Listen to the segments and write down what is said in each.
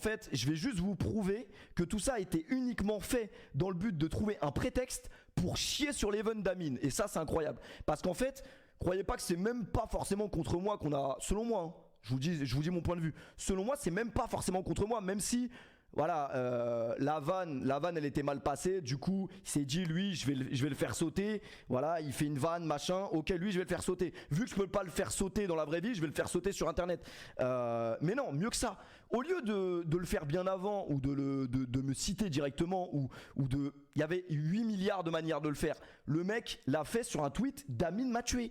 En fait, je vais juste vous prouver que tout ça a été uniquement fait dans le but de trouver un prétexte pour chier sur l'event d'Amine. Et ça, c'est incroyable. Parce qu'en fait, croyez pas que c'est même pas forcément contre moi qu'on a... Selon moi, hein, je vous dis mon point de vue. Selon moi, c'est même pas forcément contre moi, même si... Voilà, la vanne elle était mal passée. Du coup il s'est dit lui je vais le faire sauter. Voilà, il fait une vanne machin. Ok, lui je vais le faire sauter. Vu que je peux pas le faire sauter dans la vraie vie, je vais le faire sauter sur internet. Mais non, mieux que ça. Au lieu de le faire bien avant ou de me citer directement ou de... Il y avait 8 milliards de manières de le faire. Le mec l'a fait sur un tweet d'Amine Mathieu.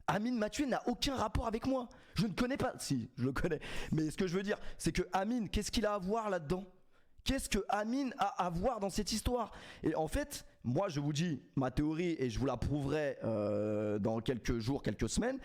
Amine Mathieu n'a aucun rapport avec moi. Je ne connais pas. Si, je le connais. Mais ce que je veux dire, c'est que Amine, qu'est-ce qu'il a à voir là-dedans? Qu'est-ce que Amine a à voir dans cette histoire? Et en fait, moi je vous dis ma théorie et je vous la prouverai dans quelques jours, quelques semaines.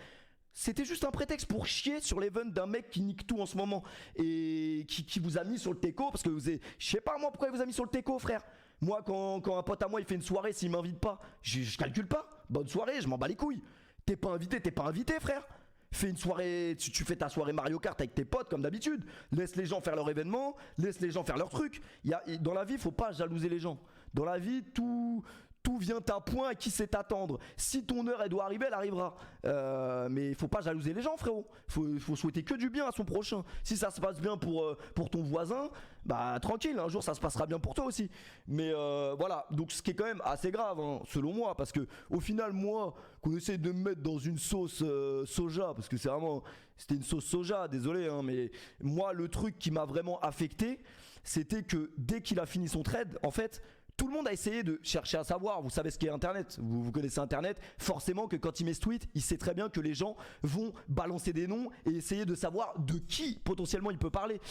C'était juste un prétexte pour chier sur l'event d'un mec qui nique tout en ce moment et qui vous a mis sur le teco parce que vous avez... Je sais pas moi pourquoi il vous a mis sur le teco, frère. Moi quand un pote à moi il fait une soirée, s'il m'invite pas, je calcule pas. Bonne soirée, je m'en bats les couilles. T'es pas invité, frère. Fais une soirée, tu fais ta soirée Mario Kart avec tes potes comme d'habitude. Laisse les gens faire leur événement, laisse les gens faire leur truc. Dans la vie, faut pas jalouser les gens. Dans la vie, tout vient à point à qui sait t'attendre. Si ton heure elle doit arriver, elle arrivera. Mais il faut pas jalouser les gens, frérot. Faut souhaiter que du bien à son prochain. Si ça se passe bien pour ton voisin, bah tranquille, un jour ça se passera bien pour toi aussi. Mais voilà, donc ce qui est quand même assez grave, hein, selon moi, parce que au final, moi, qu'on essaie de me mettre dans une sauce soja, parce que c'était une sauce soja, désolé, hein, mais moi, le truc qui m'a vraiment affecté, c'était que dès qu'il a fini son trade, en fait, tout le monde a essayé de chercher à savoir. Vous savez ce qu'est internet, vous connaissez internet. Forcément que quand il met ce tweet, il sait très bien que les gens vont balancer des noms et essayer de savoir de qui potentiellement il peut parler.